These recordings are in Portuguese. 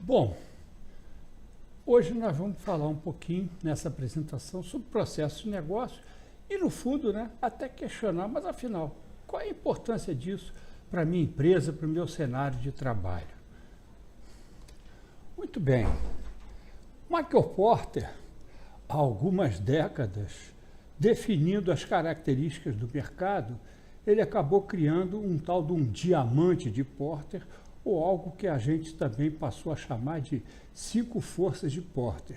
Bom, hoje nós vamos falar um pouquinho nessa apresentação sobre processo de negócio e, no fundo, até questionar, mas afinal, qual é a importância disso para a minha empresa, para o meu cenário de trabalho? Muito bem. Michael Porter, há algumas décadas, definindo as características do mercado, ele acabou criando um tal de um diamante de Porter, ou algo que a gente também passou a chamar de 5 forças de Porter.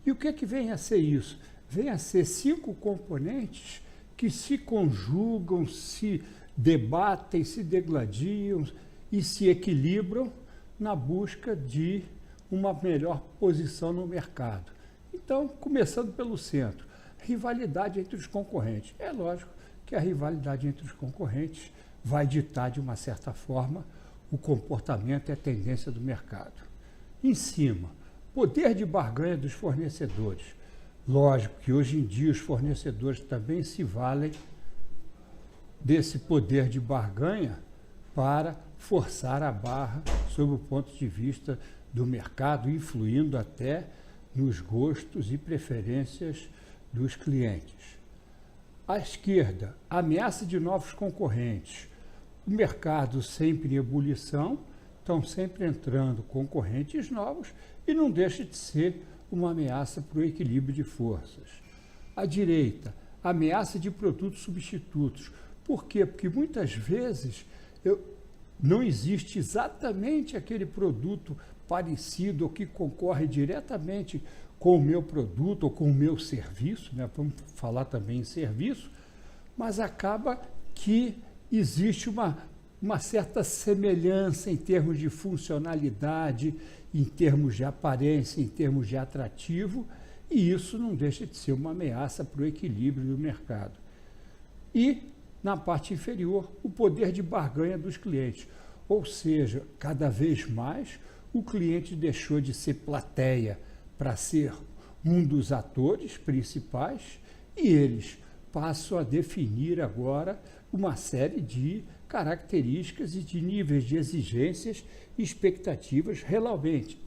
E o que vem a ser isso? Vem a ser 5 componentes que se conjugam, se debatem, se degladiam e se equilibram na busca de uma melhor posição no mercado. Então, começando pelo centro, rivalidade entre os concorrentes. É lógico que a rivalidade entre os concorrentes vai ditar, de uma certa forma, o comportamento e a tendência do mercado. Em cima, poder de barganha dos fornecedores. Lógico que hoje em dia os fornecedores também se valem desse poder de barganha para forçar a barra sob o ponto de vista do mercado, influindo até nos gostos e preferências dos clientes. À esquerda, ameaça de novos concorrentes. O mercado sempre em ebulição, estão sempre entrando concorrentes novos e não deixa de ser uma ameaça para o equilíbrio de forças. À direita, ameaça de produtos substitutos. Por quê? Porque muitas vezes não existe exatamente aquele produto parecido ou que concorre diretamente com o meu produto ou com o meu serviço, vamos falar também em serviço, mas acaba que existe uma certa semelhança em termos de funcionalidade, em termos de aparência, em termos de atrativo, e isso não deixa de ser uma ameaça para o equilíbrio do mercado. E, na parte inferior, o poder de barganha dos clientes, ou seja, cada vez mais o cliente deixou de ser plateia para ser um dos atores principais e eles passam a definir agora uma série de características e de níveis de exigências e expectativas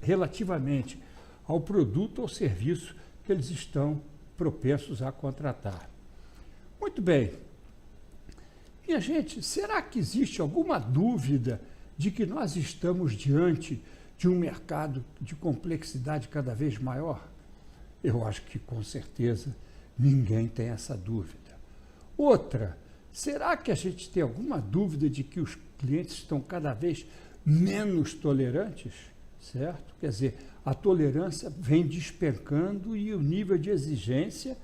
relativamente ao produto ou serviço que eles estão propensos a contratar. Muito bem. Minha gente, será que existe alguma dúvida de que nós estamos diante de um mercado de complexidade cada vez maior? Eu acho que, com certeza, ninguém tem essa dúvida. Outra, será que a gente tem alguma dúvida de que os clientes estão cada vez menos tolerantes? Certo? Quer dizer, a tolerância vem despencando e o nível de exigência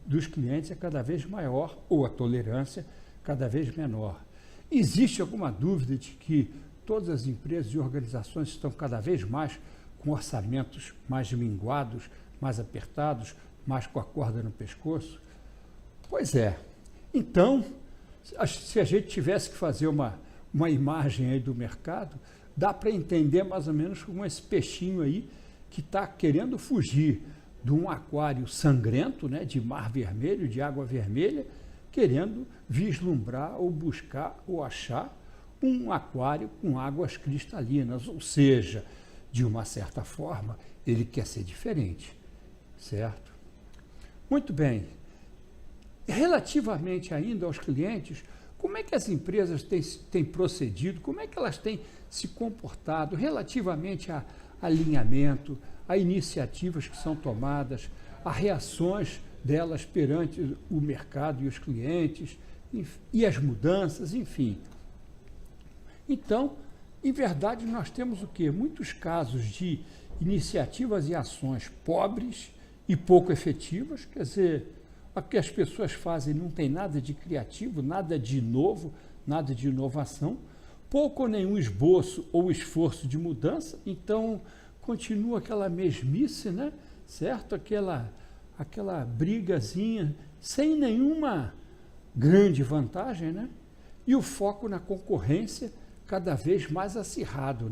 dos clientes é cada vez maior, ou a tolerância cada vez menor. Existe alguma dúvida de que todas as empresas e organizações estão cada vez mais com orçamentos mais minguados, mais apertados, mais com a corda no pescoço? Pois é. Então, se a gente tivesse que fazer uma imagem aí do mercado, dá para entender mais ou menos como esse peixinho aí que está querendo fugir de um aquário sangrento, de mar vermelho, de água vermelha, querendo vislumbrar ou buscar ou achar um aquário com águas cristalinas, ou seja, de uma certa forma, ele quer ser diferente, certo? Muito bem. Relativamente ainda aos clientes, como é que as empresas têm procedido, como é que elas têm se comportado relativamente a alinhamento, a iniciativas que são tomadas, a reações delas perante o mercado e os clientes, e as mudanças, enfim. Então, em verdade, nós temos o quê? Muitos casos de iniciativas e ações pobres e pouco efetivas, quer dizer, o que as pessoas fazem não tem nada de criativo, nada de novo, nada de inovação, pouco ou nenhum esboço ou esforço de mudança, então continua aquela mesmice, certo? Aquela brigazinha sem nenhuma grande vantagem, e o foco na concorrência cada vez mais acirrado,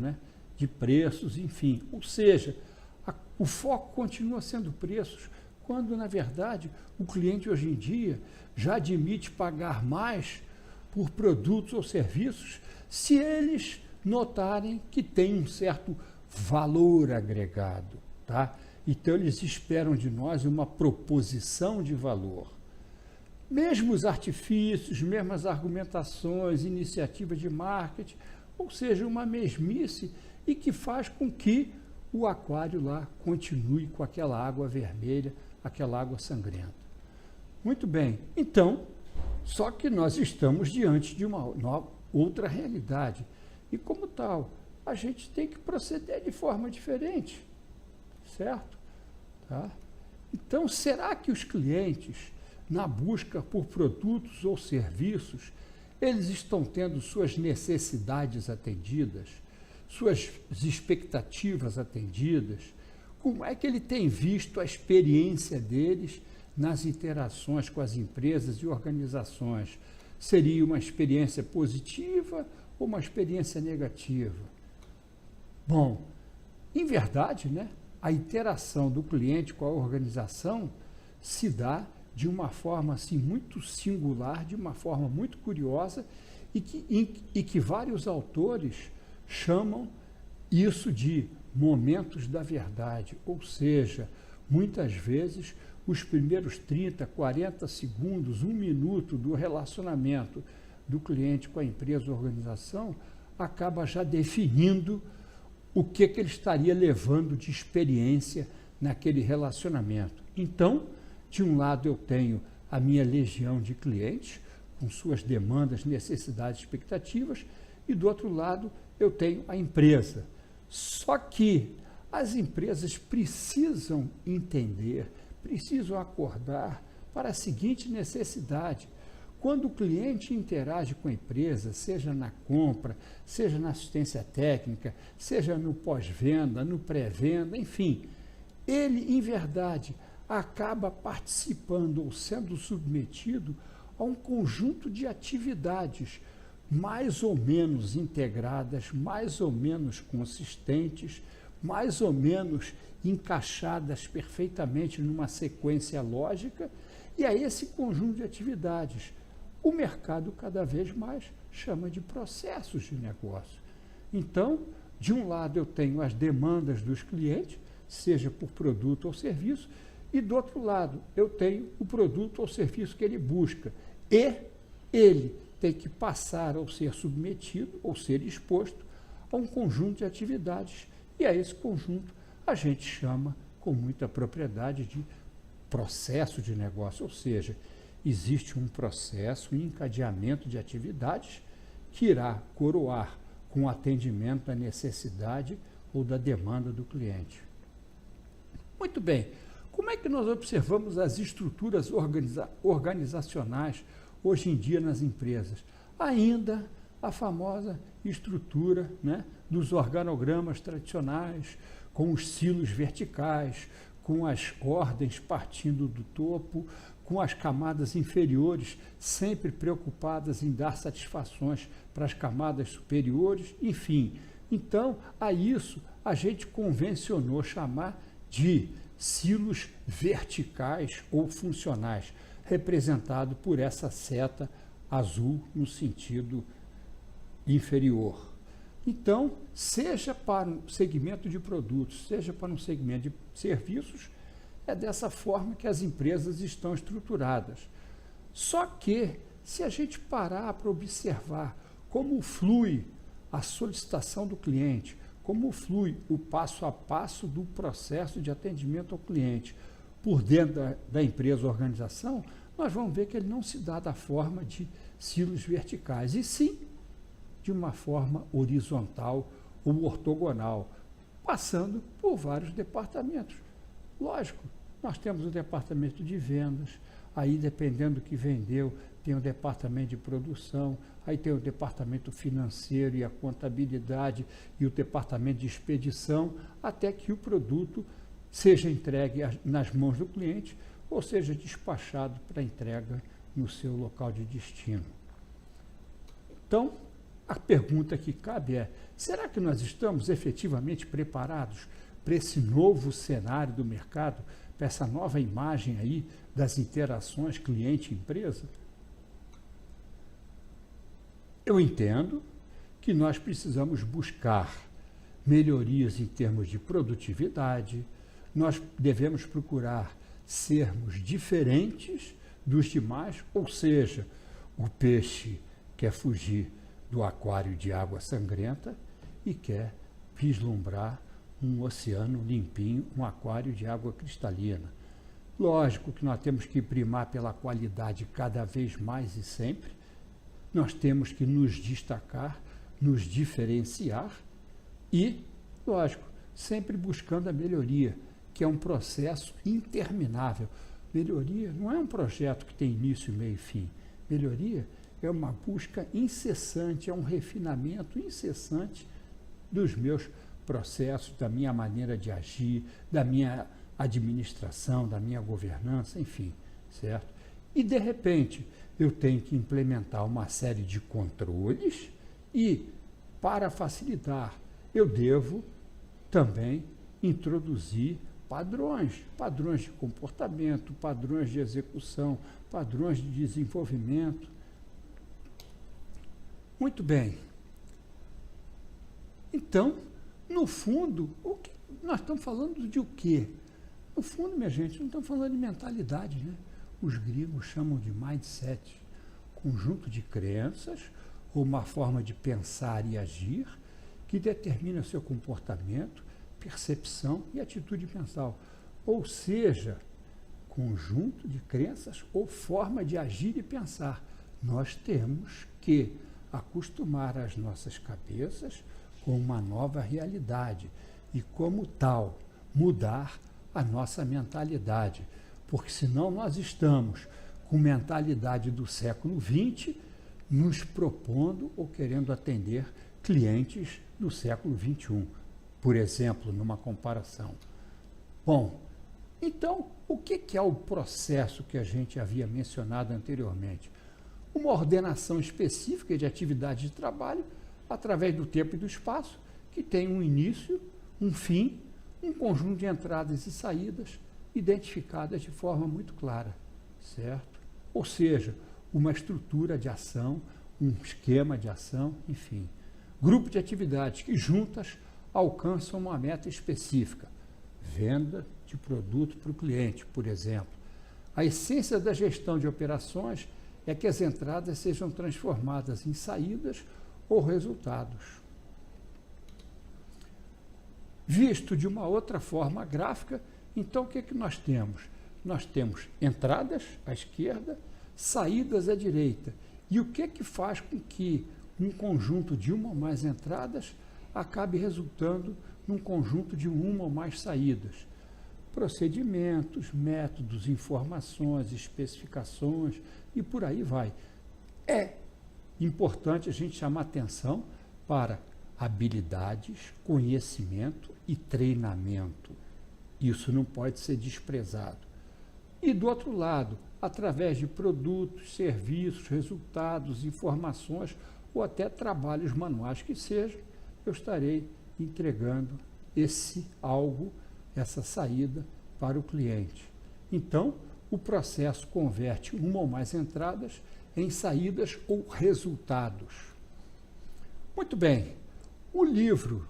de preços, enfim. Ou seja, o foco continua sendo preços, quando, na verdade, o cliente hoje em dia já admite pagar mais por produtos ou serviços se eles notarem que tem um certo valor agregado, tá? Então, eles esperam de nós uma proposição de valor. Mesmo os artifícios, mesmo as argumentações, iniciativas de marketing, ou seja, uma mesmice e que faz com que o aquário lá continue com aquela água vermelha, aquela água sangrenta. Muito bem, então, só que nós estamos diante de uma outra realidade. E como tal, a gente tem que proceder de forma diferente, certo? Tá? Então, será que os clientes, na busca por produtos ou serviços, eles estão tendo suas necessidades atendidas, suas expectativas atendidas? Como é que ele tem visto a experiência deles nas interações com as empresas e organizações? Seria uma experiência positiva ou uma experiência negativa? Bom, em verdade, né, a interação do cliente com a organização se dá de uma forma assim, muito singular, de uma forma muito curiosa, e que vários autores chamam isso de momentos da verdade, ou seja, muitas vezes os primeiros 30, 40 segundos, 1 minuto do relacionamento do cliente com a empresa ou organização acaba já definindo o que ele estaria levando de experiência naquele relacionamento. Então, de um lado eu tenho a minha legião de clientes, com suas demandas, necessidades, expectativas, e do outro lado eu tenho a empresa. Só que as empresas precisam entender, precisam acordar para a seguinte necessidade: quando o cliente interage com a empresa, seja na compra, seja na assistência técnica, seja no pós-venda, no pré-venda, enfim, ele, em verdade, acaba participando ou sendo submetido a um conjunto de atividades mais ou menos integradas, mais ou menos consistentes, mais ou menos encaixadas perfeitamente numa sequência lógica, e a esse conjunto de atividades o mercado cada vez mais chama de processos de negócio. Então, de um lado eu tenho as demandas dos clientes, seja por produto ou serviço, e do outro lado eu tenho o produto ou serviço que ele busca, e ele tem que passar ou ser submetido ou ser exposto a um conjunto de atividades, e a esse conjunto a gente chama com muita propriedade de processo de negócio, ou seja, existe um processo, um encadeamento de atividades que irá coroar com o atendimento da necessidade ou da demanda do cliente. Muito bem, como é que nós observamos as estruturas organizacionais hoje em dia nas empresas? Ainda a famosa estrutura, né, dos organogramas tradicionais, com os silos verticais, com as ordens partindo do topo, com as camadas inferiores sempre preocupadas em dar satisfações para as camadas superiores, enfim. Então, a isso a gente convencionou chamar de silos verticais ou funcionais, representado por essa seta azul no sentido inferior. Então, seja para um segmento de produtos, seja para um segmento de serviços, é dessa forma que as empresas estão estruturadas. Só que, se a gente parar para observar como flui a solicitação do cliente, como flui o passo a passo do processo de atendimento ao cliente por dentro da empresa ou organização, nós vamos ver que ele não se dá da forma de silos verticais, e sim de uma forma horizontal ou ortogonal, passando por vários departamentos. Lógico, nós temos o departamento de vendas, aí dependendo do que vendeu, tem o departamento de produção, aí tem o departamento financeiro e a contabilidade e o departamento de expedição, até que o produto seja entregue nas mãos do cliente ou seja despachado para entrega no seu local de destino. Então, a pergunta que cabe é: será que nós estamos efetivamente preparados para esse novo cenário do mercado, para essa nova imagem aí das interações cliente-empresa? Eu entendo que nós precisamos buscar melhorias em termos de produtividade, nós devemos procurar sermos diferentes dos demais, ou seja, o peixe quer fugir do aquário de água sangrenta e quer vislumbrar um oceano limpinho, um aquário de água cristalina. Lógico que nós temos que primar pela qualidade cada vez mais e sempre, nós temos que nos destacar, nos diferenciar e, lógico, sempre buscando a melhoria, que é um processo interminável. Melhoria não é um projeto que tem início, meio e fim. Melhoria é uma busca incessante, é um refinamento incessante dos meus processos, da minha maneira de agir, da minha administração, da minha governança, enfim, certo? E, de repente, eu tenho que implementar uma série de controles e, para facilitar, eu devo também introduzir padrões de comportamento, padrões de execução, padrões de desenvolvimento. Muito bem. Então, no fundo, nós estamos falando de o quê? No fundo, minha gente, não estamos falando de mentalidade, né? Os gregos chamam de mindset, conjunto de crenças ou uma forma de pensar e agir que determina seu comportamento, percepção e atitude mental. Ou seja, conjunto de crenças ou forma de agir e pensar. Nós temos que acostumar as nossas cabeças com uma nova realidade e, como tal, mudar a nossa mentalidade, porque senão nós estamos com mentalidade do século XX nos propondo ou querendo atender clientes do século XXI, por exemplo, numa comparação. Bom, então, o que é o processo que a gente havia mencionado anteriormente? Uma ordenação específica de atividade de trabalho através do tempo e do espaço, que tem um início, um fim, um conjunto de entradas e saídas identificadas de forma muito clara, certo? Ou seja, uma estrutura de ação, um esquema de ação, enfim. Grupo de atividades que juntas alcançam uma meta específica, venda de produto para o cliente, por exemplo. A essência da gestão de operações é que as entradas sejam transformadas em saídas ou resultados. Visto de uma outra forma gráfica, então o que nós temos? Nós temos entradas à esquerda, saídas à direita. E o que faz com que um conjunto de uma ou mais entradas acabe resultando num conjunto de uma ou mais saídas? Procedimentos, métodos, informações, especificações e por aí vai. É importante a gente chamar atenção para habilidades, conhecimento e treinamento. Isso não pode ser desprezado. E do outro lado, através de produtos, serviços, resultados, informações ou até trabalhos manuais que sejam, eu estarei entregando esse algo, essa saída para o cliente. Então, o processo converte uma ou mais entradas em saídas ou resultados. Muito bem, o livro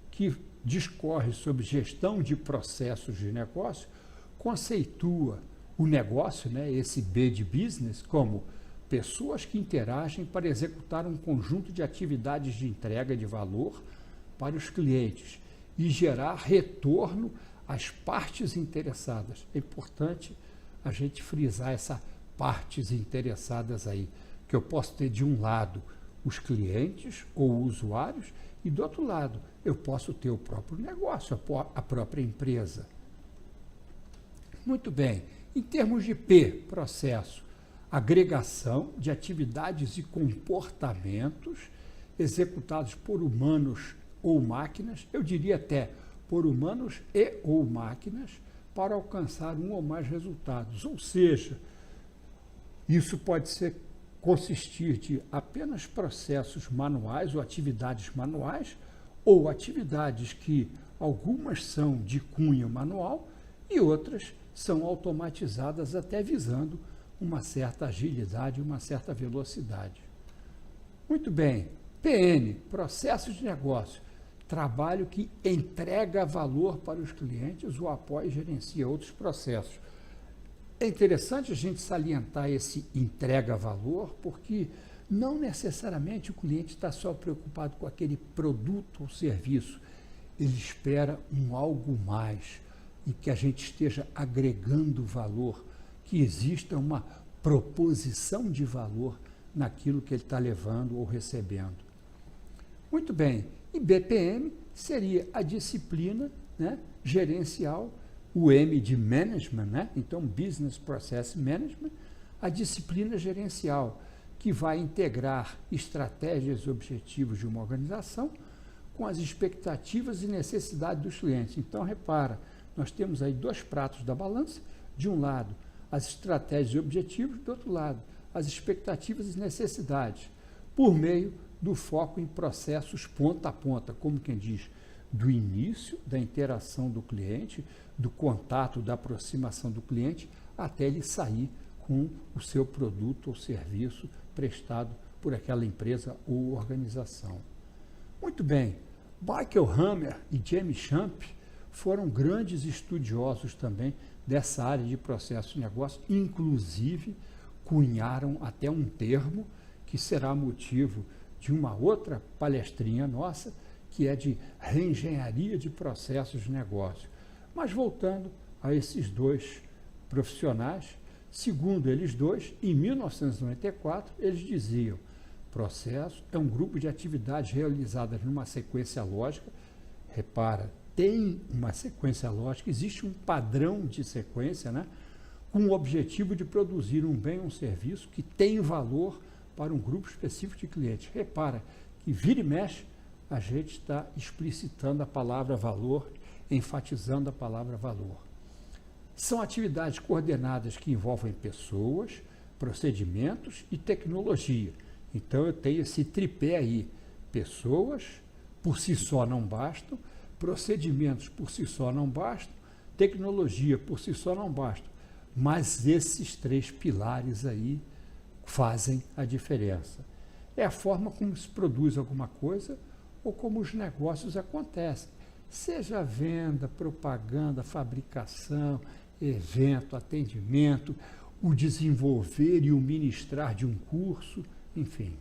que discorre sobre gestão de processos de negócio conceitua o negócio, esse B de business, como pessoas que interagem para executar um conjunto de atividades de entrega de valor para os clientes e gerar retorno às partes interessadas. É importante a gente frisar essas partes interessadas aí, que eu posso ter de um lado os clientes ou usuários e do outro lado eu posso ter o próprio negócio, a própria empresa. Muito bem, em termos de P, processo, agregação de atividades e comportamentos executados por humanos ou máquinas, eu diria até por humanos e ou máquinas, para alcançar um ou mais resultados. Ou seja, isso pode consistir de apenas processos manuais ou atividades manuais, ou atividades que algumas são de cunho manual e outras são automatizadas até visando uma certa agilidade e uma certa velocidade. Muito bem, PN, processos de negócio, trabalho que entrega valor para os clientes ou apoia e gerencia outros processos. É interessante a gente salientar esse entrega-valor, porque não necessariamente o cliente está só preocupado com aquele produto ou serviço. Ele espera um algo mais e que a gente esteja agregando valor, que exista uma proposição de valor naquilo que ele está levando ou recebendo. Muito bem, e BPM seria a disciplina, né, gerencial, o M de management, né? Então Business Process Management, a disciplina gerencial, que vai integrar estratégias e objetivos de uma organização com as expectativas e necessidades dos clientes. Então, repara, nós temos aí dois pratos da balança, de um lado, as estratégias e objetivos, do outro lado, as expectativas e necessidades, por meio do foco em processos ponta a ponta, como quem diz, do início da interação do cliente, do contato, da aproximação do cliente, até ele sair com o seu produto ou serviço prestado por aquela empresa ou organização. Muito bem, Michael Hammer e James Champ foram grandes estudiosos também dessa área de processo de negócio, inclusive cunharam até um termo que será motivo de uma outra palestrinha nossa, que é de reengenharia de processos de negócio. Mas voltando a esses dois profissionais, segundo eles dois, em 1994, eles diziam: processo é um grupo de atividades realizadas numa sequência lógica. Repara, tem uma sequência lógica, existe um padrão de sequência, né, com o objetivo de produzir um bem ou um serviço que tem valor para um grupo específico de clientes. Repara que vira e mexe, a gente está explicitando a palavra valor, enfatizando a palavra valor. São atividades coordenadas que envolvem pessoas, procedimentos e tecnologia. Então, eu tenho esse tripé aí. Pessoas, por si só, não bastam. Procedimentos, por si só, não bastam. Tecnologia, por si só, não bastam. Mas esses três pilares aí fazem a diferença. É a forma como se produz alguma coisa ou como os negócios acontecem. Seja venda, propaganda, fabricação, evento, atendimento, o desenvolver e o ministrar de um curso, enfim.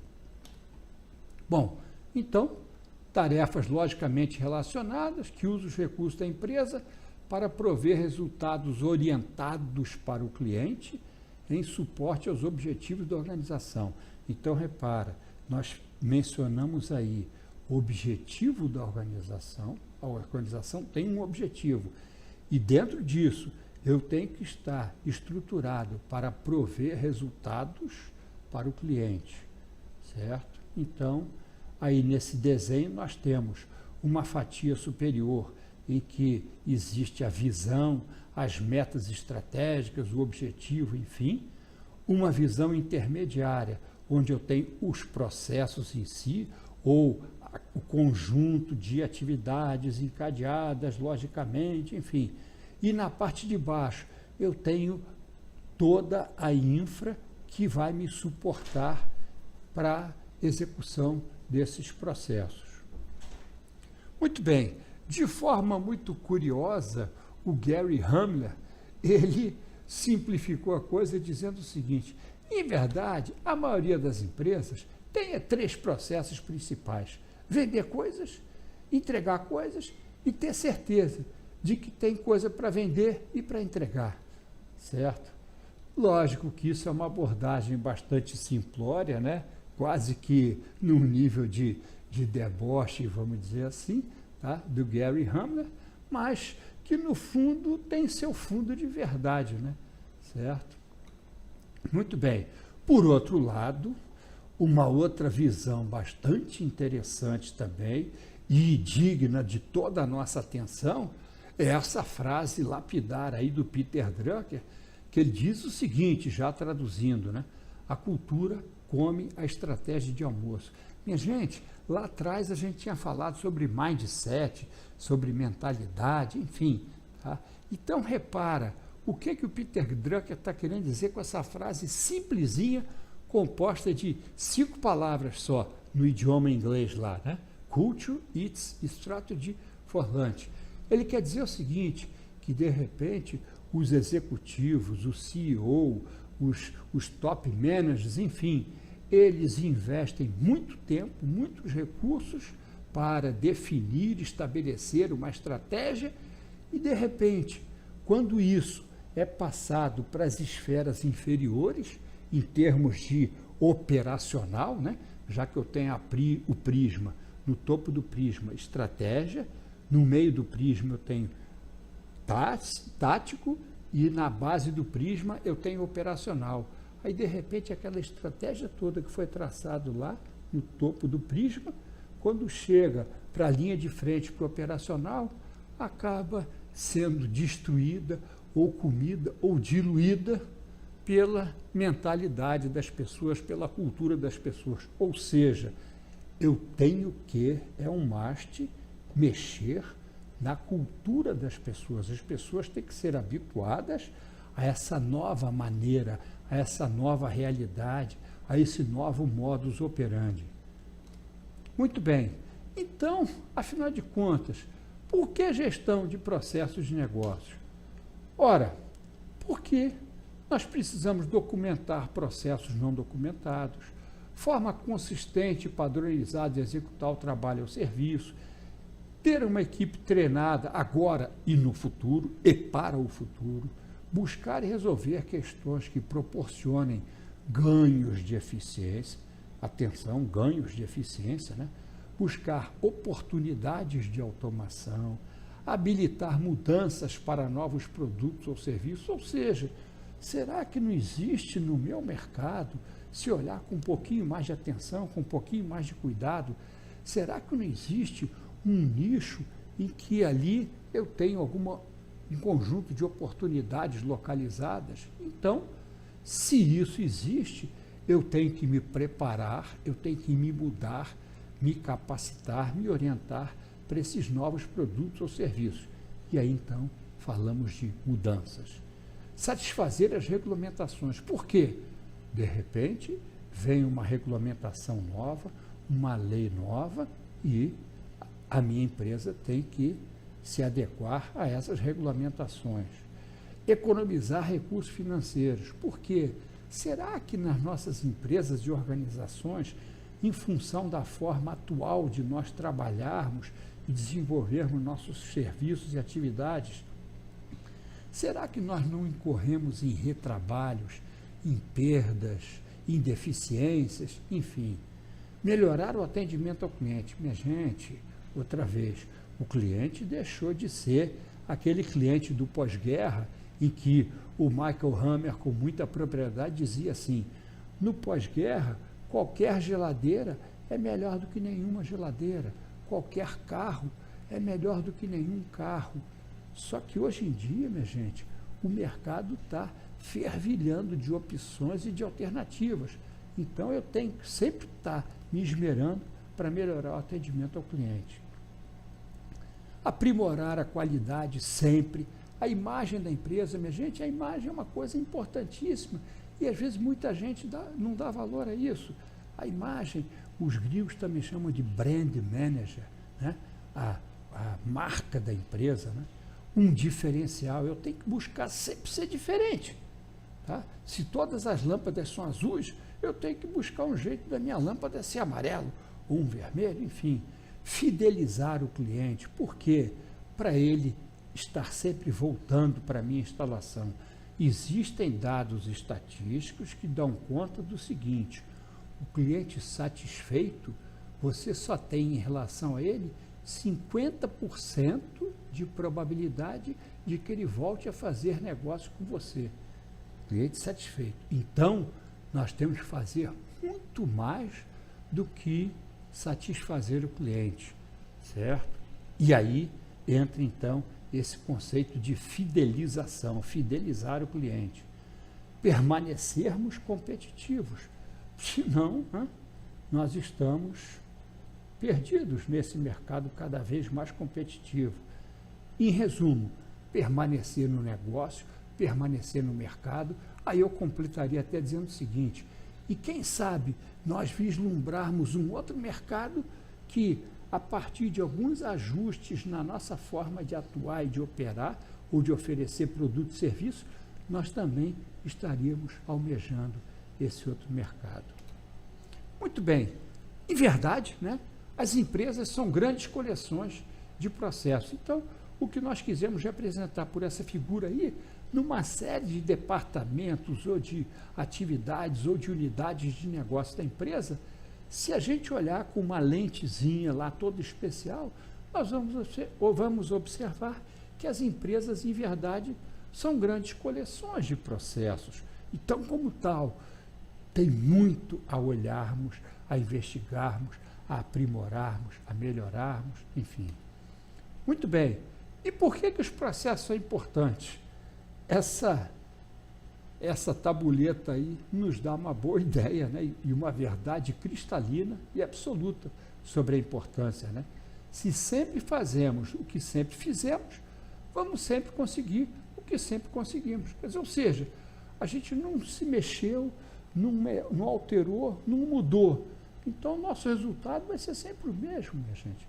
Bom, então, tarefas logicamente relacionadas que usam os recursos da empresa para prover resultados orientados para o cliente em suporte aos objetivos da organização. Então, repara, nós mencionamos aí o objetivo da organização. A organização tem um objetivo e dentro disso eu tenho que estar estruturado para prover resultados para o cliente, certo? Então, aí nesse desenho nós temos uma fatia superior em que existe a visão, as metas estratégicas, o objetivo, enfim, uma visão intermediária, onde eu tenho os processos em si, ou o conjunto de atividades encadeadas logicamente, enfim. E na parte de baixo eu tenho toda a infra que vai me suportar para a execução desses processos. Muito bem, de forma muito curiosa, o Gary Hamler, ele simplificou a coisa dizendo o seguinte: em verdade, a maioria das empresas tem três processos principais: vender coisas, entregar coisas e ter certeza de que tem coisa para vender e para entregar, certo? Lógico que isso é uma abordagem bastante simplória, né? Quase que num nível de deboche, vamos dizer assim, tá? Do Gary Hamler, mas que no fundo tem seu fundo de verdade, né? Certo? Muito bem. Por outro lado, uma outra visão bastante interessante também e digna de toda a nossa atenção é essa frase lapidar aí do Peter Drucker, que ele diz o seguinte, já traduzindo, né? A cultura come a estratégia de almoço. Minha gente, lá atrás a gente tinha falado sobre mindset, sobre mentalidade, enfim. Tá? Então, repara, o que o Peter Drucker está querendo dizer com essa frase simplesinha, composta de 5 palavras só, no idioma inglês lá, né? culture its strategy for lunch. Ele quer dizer o seguinte, que de repente os executivos, o CEO, os top managers, enfim, eles investem muito tempo, muitos recursos para definir, estabelecer uma estratégia e, de repente, quando isso é passado para as esferas inferiores, em termos de operacional, né? Já que eu tenho o prisma, no topo do prisma, estratégia, no meio do prisma eu tenho tático e na base do prisma eu tenho operacional. Aí, de repente, aquela estratégia toda que foi traçada lá no topo do prisma, quando chega para a linha de frente, para o operacional, acaba sendo destruída ou comida ou diluída pela mentalidade das pessoas, pela cultura das pessoas. Ou seja, eu tenho que, é um must, mexer na cultura das pessoas. As pessoas têm que ser habituadas a essa nova maneira, a essa nova realidade, a esse novo modus operandi. Muito bem. Então, afinal de contas, por que gestão de processos de negócio? Ora, porque nós precisamos documentar processos não documentados, forma consistente e padronizada de executar o trabalho ou serviço, ter uma equipe treinada agora e no futuro e para o futuro, buscar e resolver questões que proporcionem ganhos de eficiência, atenção, ganhos de eficiência, né? Buscar oportunidades de automação, habilitar mudanças para novos produtos ou serviços, ou seja, será que não existe no meu mercado, se olhar com um pouquinho mais de atenção, com um pouquinho mais de cuidado, será que não existe um nicho em que ali eu tenho um conjunto de oportunidades localizadas? Então, se isso existe, eu tenho que me preparar, eu tenho que me mudar, me capacitar, me orientar para esses novos produtos ou serviços. E aí, então, falamos de mudanças. Satisfazer as regulamentações. Por quê? De repente, vem uma regulamentação nova, uma lei nova e a minha empresa tem que se adequar a essas regulamentações. Economizar recursos financeiros. Por quê? Será que nas nossas empresas e organizações, em função da forma atual de nós trabalharmos e desenvolvermos nossos serviços e atividades, será que nós não incorremos em retrabalhos, em perdas, em deficiências, enfim? Melhorar o atendimento ao cliente. Minha gente, outra vez, o cliente deixou de ser aquele cliente do pós-guerra em que o Michael Hammer, com muita propriedade, dizia assim: no pós-guerra, qualquer geladeira é melhor do que nenhuma geladeira, qualquer carro é melhor do que nenhum carro. Só que hoje em dia, minha gente, o mercado está fervilhando de opções e de alternativas. Então, eu tenho que sempre estar me esmerando para melhorar o atendimento ao cliente. Aprimorar a qualidade sempre. A imagem da empresa, minha gente, a imagem é uma coisa importantíssima. E, às vezes, muita gente não dá valor a isso. A imagem, os gringos também chamam de brand manager, né? A marca da empresa, né? Um diferencial. Eu tenho que buscar sempre ser diferente. Tá? Se todas as lâmpadas são azuis, eu tenho que buscar um jeito da minha lâmpada ser amarelo ou um vermelho, enfim. Fidelizar o cliente. Por quê? Para ele estar sempre voltando para a minha instalação. Existem dados estatísticos que dão conta do seguinte: o cliente satisfeito, você só tem em relação a ele 50% de probabilidade de que ele volte a fazer negócio com você. Cliente satisfeito. Então, nós temos que fazer muito mais do que satisfazer o cliente, certo? E aí entra, então, esse conceito de fidelização, fidelizar o cliente. Permanecermos competitivos, senão nós estamos perdidos nesse mercado cada vez mais competitivo. Em resumo, permanecer no negócio, permanecer no mercado. Aí eu completaria até dizendo o seguinte: e quem sabe nós vislumbrarmos um outro mercado que a partir de alguns ajustes na nossa forma de atuar e de operar, ou de oferecer produto e serviço, nós também estaríamos almejando esse outro mercado. Muito bem. Em verdade, né, as empresas são grandes coleções de processos. Então, o que nós quisemos representar por essa figura aí, numa série de departamentos ou de atividades ou de unidades de negócio da empresa, se a gente olhar com uma lentezinha lá toda especial, nós vamos observar que as empresas, em verdade, são grandes coleções de processos. Então, como tal, tem muito a olharmos, a investigarmos, a aprimorarmos, a melhorarmos, enfim. Muito bem. E por que os processos são importantes? Essa tabuleta aí nos dá uma boa ideia, né? E uma verdade cristalina e absoluta sobre a importância, né? Se sempre fazemos o que sempre fizemos, vamos sempre conseguir o que sempre conseguimos. Quer dizer, ou seja, a gente não se mexeu, não alterou, não mudou. Então, o nosso resultado vai ser sempre o mesmo, minha gente.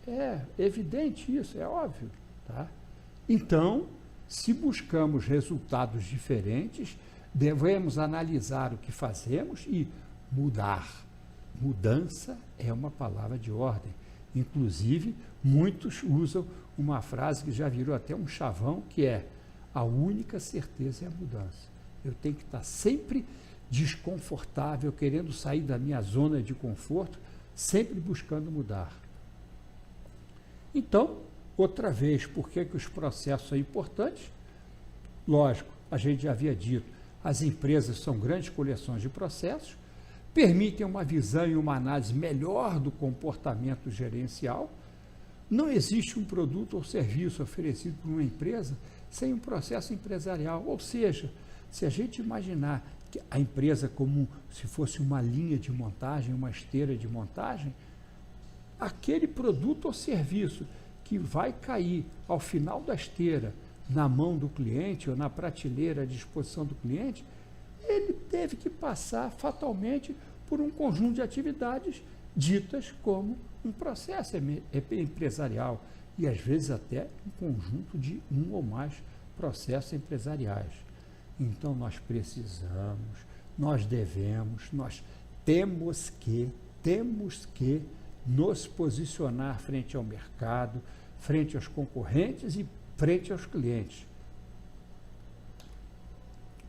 É evidente isso, é óbvio. Tá? Então, se buscamos resultados diferentes, devemos analisar o que fazemos e mudar. Mudança é uma palavra de ordem. Inclusive, muitos usam uma frase que já virou até um chavão, que é: a única certeza é a mudança. Eu tenho que estar sempre desconfortável, querendo sair da minha zona de conforto, sempre buscando mudar. Então, outra vez, por que os processos são importantes? Lógico, a gente já havia dito, as empresas são grandes coleções de processos, permitem uma visão e uma análise melhor do comportamento gerencial. Não existe um produto ou serviço oferecido por uma empresa sem um processo empresarial. Ou seja, se a gente imaginar que a empresa como se fosse uma linha de montagem, uma esteira de montagem, aquele produto ou serviço que vai cair ao final da esteira na mão do cliente ou na prateleira à disposição do cliente, ele teve que passar fatalmente por um conjunto de atividades ditas como um processo empresarial e, às vezes, até um conjunto de um ou mais processos empresariais. Então, nós precisamos, nós devemos, nós temos que nos posicionar frente ao mercado, frente aos concorrentes e frente aos clientes.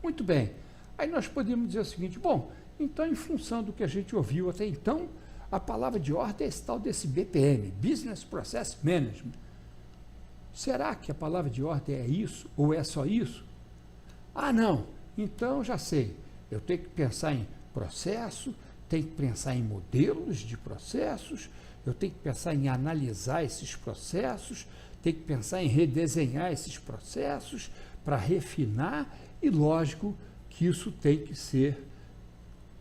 Muito bem. Aí nós podemos dizer o seguinte: bom, então, em função do que a gente ouviu até então, a palavra de ordem é esse tal desse BPM, Business Process Management. Será que a palavra de ordem é isso ou é só isso? Ah, não, então já sei. Eu tenho que pensar em processo, tenho que pensar em modelos de processos, eu tenho que pensar em analisar esses processos, tenho que pensar em redesenhar esses processos para refinar e, lógico, que isso tem que ser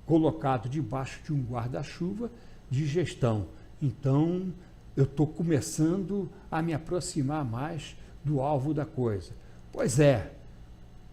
colocado debaixo de um guarda-chuva de gestão. Então, eu estou começando a me aproximar mais do alvo da coisa. Pois é,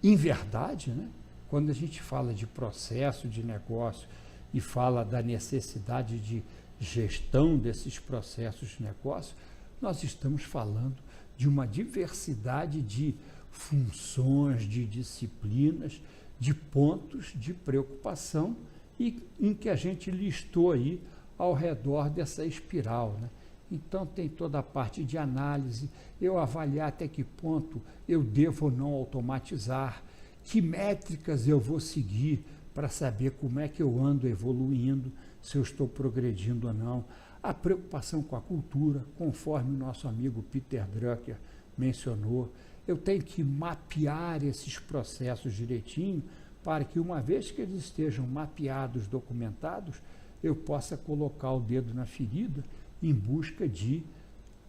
em verdade, né, quando a gente fala de processo de negócio e fala da necessidade de gestão desses processos de negócio, nós estamos falando de uma diversidade de funções, de disciplinas, de pontos de preocupação e em que a gente listou aí ao redor dessa espiral, né? Então, tem toda a parte de análise, eu avaliar até que ponto eu devo ou não automatizar, que métricas eu vou seguir para saber como é que eu ando evoluindo, se eu estou progredindo ou não, a preocupação com a cultura, conforme o nosso amigo Peter Drucker mencionou. Eu tenho que mapear esses processos direitinho para que, uma vez que eles estejam mapeados, documentados, eu possa colocar o dedo na ferida em busca de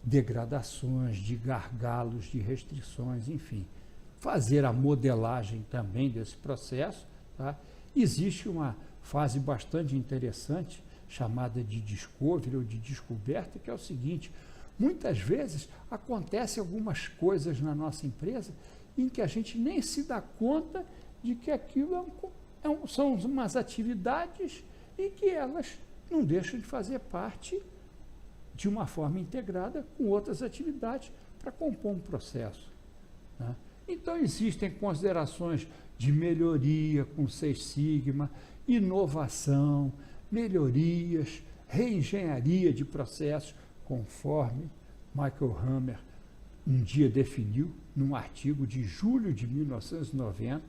degradações, de gargalos, de restrições, enfim. Fazer a modelagem também desse processo. Tá? Existe uma fase bastante interessante, chamada de discovery ou de descoberta, que é o seguinte: muitas vezes acontecem algumas coisas na nossa empresa em que a gente nem se dá conta de que aquilo são umas atividades e que elas não deixam de fazer parte de uma forma integrada com outras atividades para compor um processo, né? Então, existem considerações de melhoria com Seis Sigma, inovação, melhorias, reengenharia de processos, conforme Michael Hammer um dia definiu num artigo de julho de 1990,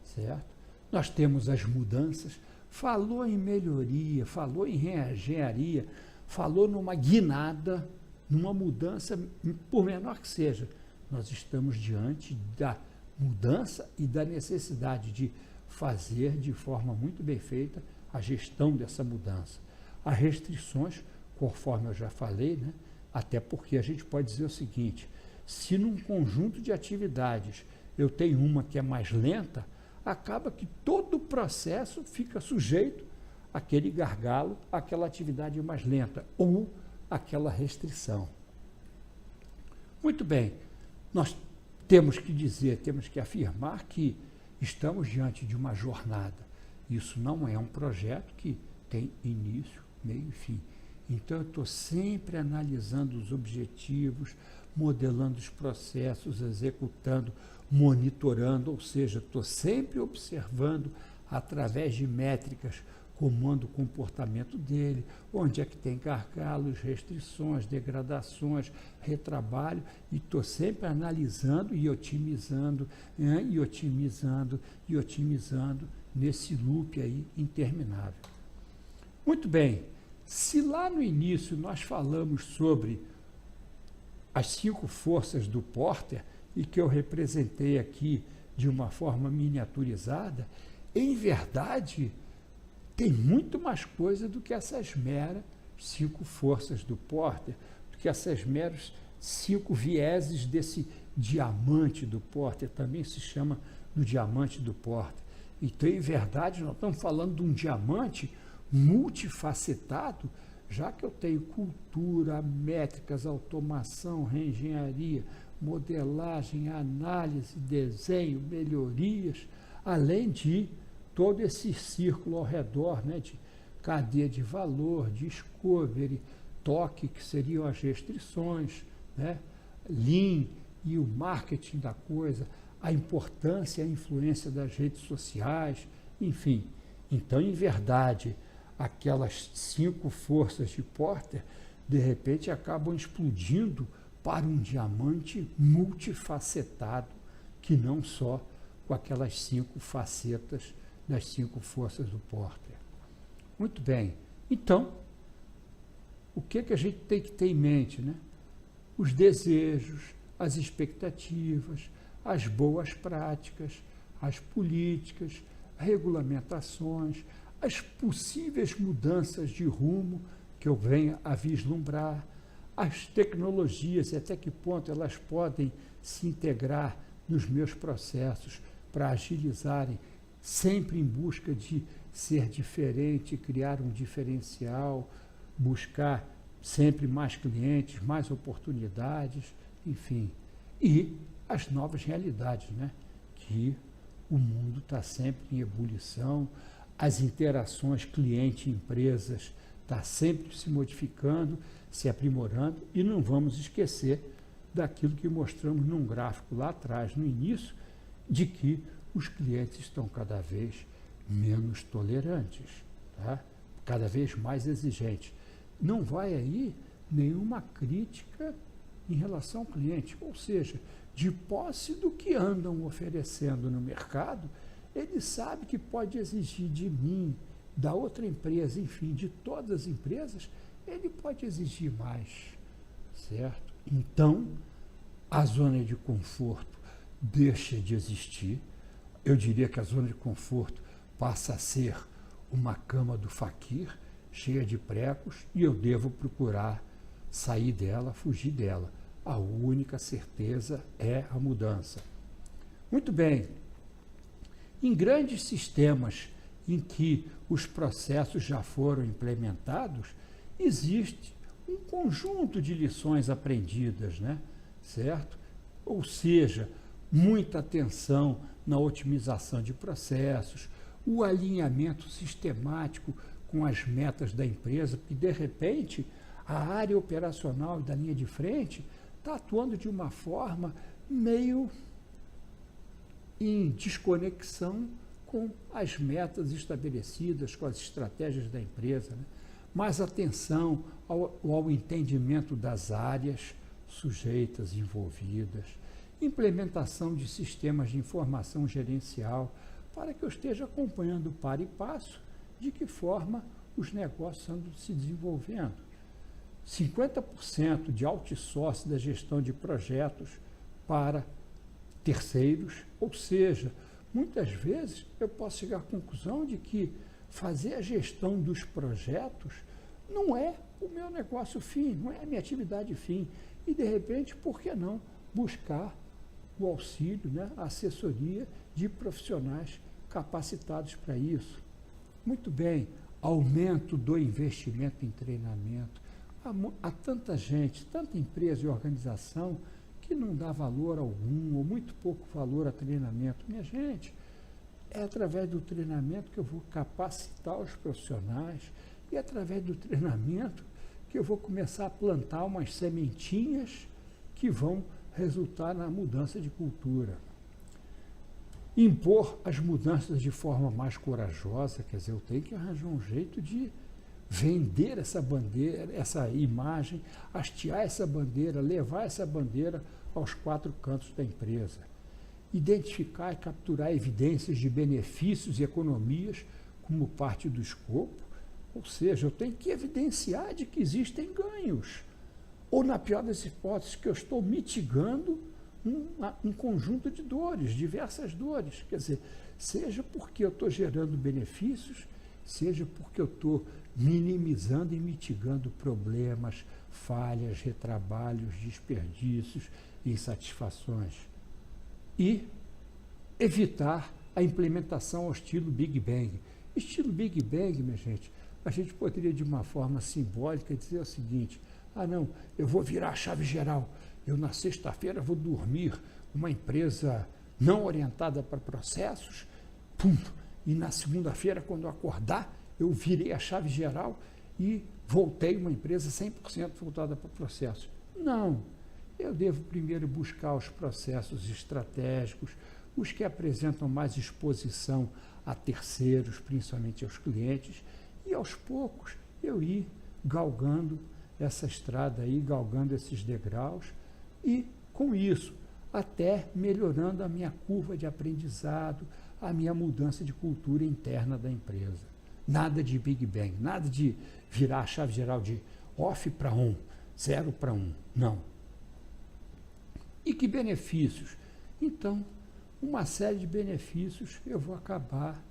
certo? Nós temos as mudanças, falou em melhoria, falou em reengenharia, falou numa guinada, numa mudança, por menor que seja. Nós estamos diante da mudança e da necessidade de fazer de forma muito bem feita a gestão dessa mudança. Há restrições, conforme eu já falei, né? Até porque a gente pode dizer o seguinte: se num conjunto de atividades eu tenho uma que é mais lenta, acaba que todo o processo fica sujeito àquele gargalo, àquela atividade mais lenta ou àquela restrição. Muito bem, nós temos que dizer, temos que afirmar que estamos diante de uma jornada. Isso não é um projeto que tem início, meio e fim. Então, eu estou sempre analisando os objetivos, modelando os processos, executando, monitorando, ou seja, estou sempre observando através de métricas como anda o comportamento dele, onde é que tem gargalos, restrições, degradações, retrabalho, e estou sempre analisando e otimizando, né, e otimizando, e otimizando nesse loop aí interminável. Muito bem, se lá no início nós falamos sobre as 5 forças do Porter, e que eu representei aqui de uma forma miniaturizada, em verdade, tem muito mais coisa do que essas meras 5 forças do Porter, do que essas meras 5 vieses desse diamante do Porter, também se chama do diamante do Porter. Então, em verdade, nós estamos falando de um diamante multifacetado, já que eu tenho cultura, métricas, automação, reengenharia, modelagem, análise, desenho, melhorias, além de todo esse círculo ao redor, né, de cadeia de valor, discovery, toque, que seriam as restrições, né, lean e o marketing da coisa, a importância e a influência das redes sociais, enfim. Então, em verdade, aquelas 5 forças de Porter, de repente, acabam explodindo para um diamante multifacetado, que não só com aquelas 5 facetas das 5 forças do Porter. Muito bem. Então, o que a gente tem que ter em mente, né? Os desejos, as expectativas, as boas práticas, as políticas, regulamentações, as possíveis mudanças de rumo que eu venha a vislumbrar, as tecnologias e até que ponto elas podem se integrar nos meus processos para agilizarem, sempre em busca de ser diferente, criar um diferencial, buscar sempre mais clientes, mais oportunidades, enfim. E as novas realidades, né? Que o mundo está sempre em ebulição, as interações cliente-empresas estão sempre se modificando, se aprimorando, e não vamos esquecer daquilo que mostramos num gráfico lá atrás, no início, de que os clientes estão cada vez menos tolerantes, tá? Cada vez mais exigentes. Não vai aí nenhuma crítica em relação ao cliente, ou seja, de posse do que andam oferecendo no mercado, ele sabe que pode exigir de mim, da outra empresa, enfim, de todas as empresas, ele pode exigir mais, certo? Então, a zona de conforto deixa de existir. Eu diria que a zona de conforto passa a ser uma cama do faquir, cheia de precos, e eu devo procurar sair dela, fugir dela. A única certeza é a mudança. Muito bem. Em grandes sistemas em que os processos já foram implementados, existe um conjunto de lições aprendidas, né? Certo? Ou seja, muita atenção na otimização de processos, o alinhamento sistemático com as metas da empresa, porque, de repente, a área operacional da linha de frente está atuando de uma forma meio em desconexão com as metas estabelecidas, com as estratégias da empresa, né? Mais atenção ao entendimento das áreas sujeitas, envolvidas, implementação de sistemas de informação gerencial, para que eu esteja acompanhando passo e passo de que forma os negócios andam se desenvolvendo. 50% de outsourcing da gestão de projetos para terceiros, ou seja, muitas vezes eu posso chegar à conclusão de que fazer a gestão dos projetos não é o meu negócio fim, não é a minha atividade fim. E, de repente, por que não buscar o auxílio, né, a assessoria de profissionais capacitados para isso? Muito bem, aumento do investimento em treinamento. Há tanta gente, tanta empresa e organização que não dá valor algum ou muito pouco valor a treinamento. Minha gente, é através do treinamento que eu vou capacitar os profissionais e é através do treinamento que eu vou começar a plantar umas sementinhas que vão resultar na mudança de cultura. Impor as mudanças de forma mais corajosa, quer dizer, eu tenho que arranjar um jeito de vender essa bandeira, essa imagem, hastear essa bandeira, levar essa bandeira aos 4 cantos da empresa. Identificar e capturar evidências de benefícios e economias como parte do escopo, ou seja, eu tenho que evidenciar de que existem ganhos. Ou, na pior das hipóteses, que eu estou mitigando um conjunto de dores, diversas dores. Quer dizer, seja porque eu estou gerando benefícios, seja porque eu estou minimizando e mitigando problemas, falhas, retrabalhos, desperdícios e insatisfações. E evitar a implementação ao estilo Big Bang. Estilo Big Bang, minha gente, a gente poderia, de uma forma simbólica, dizer o seguinte: ah, não, eu vou virar a chave geral, eu na sexta-feira vou dormir uma empresa não orientada para processos, pum, e na segunda-feira, quando eu acordar, eu virei a chave geral e voltei uma empresa 100% voltada para processos. Não, eu devo primeiro buscar os processos estratégicos, os que apresentam mais exposição a terceiros, principalmente aos clientes, e aos poucos eu ir galgando essa estrada aí, galgando esses degraus, e com isso até melhorando a minha curva de aprendizado, a minha mudança de cultura interna da empresa. Nada de Big Bang, nada de virar a chave geral de off para on, 0 para 1, não. E que benefícios? Então, uma série de benefícios eu vou acabar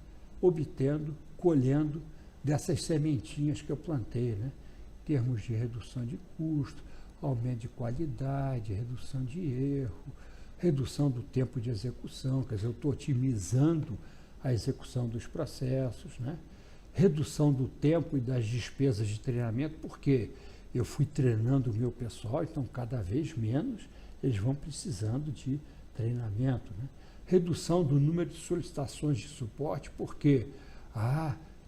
obtendo, colhendo dessas sementinhas que eu plantei, né? Em termos de redução de custo, aumento de qualidade, redução de erro, redução do tempo de execução, quer dizer, eu estou otimizando a execução dos processos, né? Redução do tempo e das despesas de treinamento, porque eu fui treinando o meu pessoal, então cada vez menos eles vão precisando de treinamento, né? Redução do número de solicitações de suporte, porque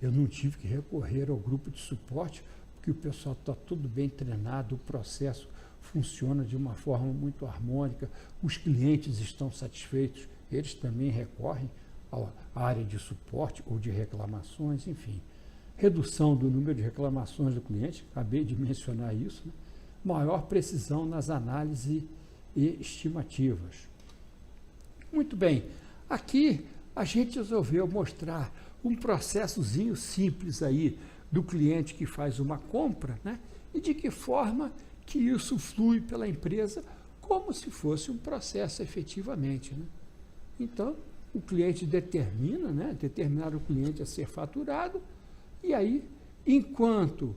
eu não tive que recorrer ao grupo de suporte, porque o pessoal está tudo bem treinado, o processo funciona de uma forma muito harmônica, os clientes estão satisfeitos, eles também recorrem à área de suporte ou de reclamações, enfim. Redução do número de reclamações do cliente, acabei de mencionar isso, né? Maior precisão nas análises e estimativas. Muito bem, aqui a gente resolveu mostrar um processozinho simples aí do cliente que faz uma compra, né? E de que forma que isso flui pela empresa como se fosse um processo efetivamente, né? Então, o cliente determina, né? Determinar o cliente a ser faturado, e aí, enquanto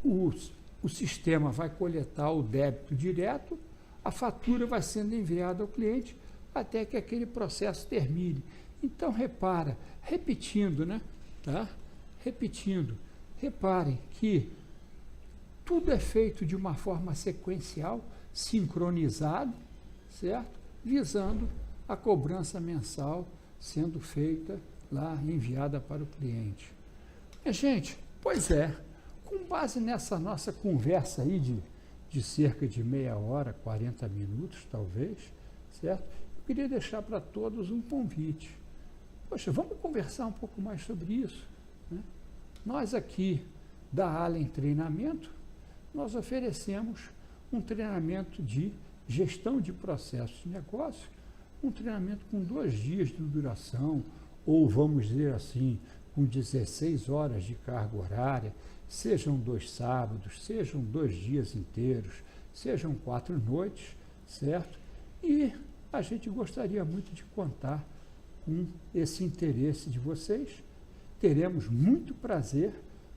o sistema vai coletar o débito direto, a fatura vai sendo enviada ao cliente até que aquele processo termine. Então, repetindo, né? Tá? Repetindo, reparem que tudo é feito de uma forma sequencial, sincronizado, certo? Visando a cobrança mensal sendo feita lá, enviada para o cliente. Gente, pois é, com base nessa nossa conversa aí de cerca de meia hora, 40 minutos talvez, certo? Eu queria deixar para todos um convite. Poxa, vamos conversar um pouco mais sobre isso, né? Nós aqui da Allen Treinamento, nós oferecemos um treinamento de gestão de processos de negócio, um treinamento com 2 dias de duração, ou vamos dizer assim, com 16 horas de carga horária, sejam 2 sábados, sejam 2 dias inteiros, sejam 4 noites, certo? E a gente gostaria muito de contar com esse interesse de vocês. Teremos muito prazer,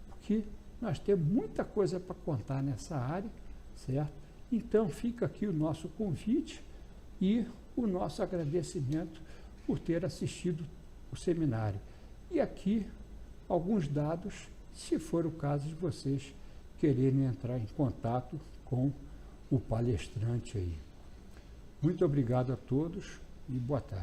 porque nós temos muita coisa para contar nessa área, certo? Então fica aqui o nosso convite e o nosso agradecimento por ter assistido o seminário. E aqui alguns dados, se for o caso de vocês quererem entrar em contato com o palestrante aí. Muito obrigado a todos e boa tarde.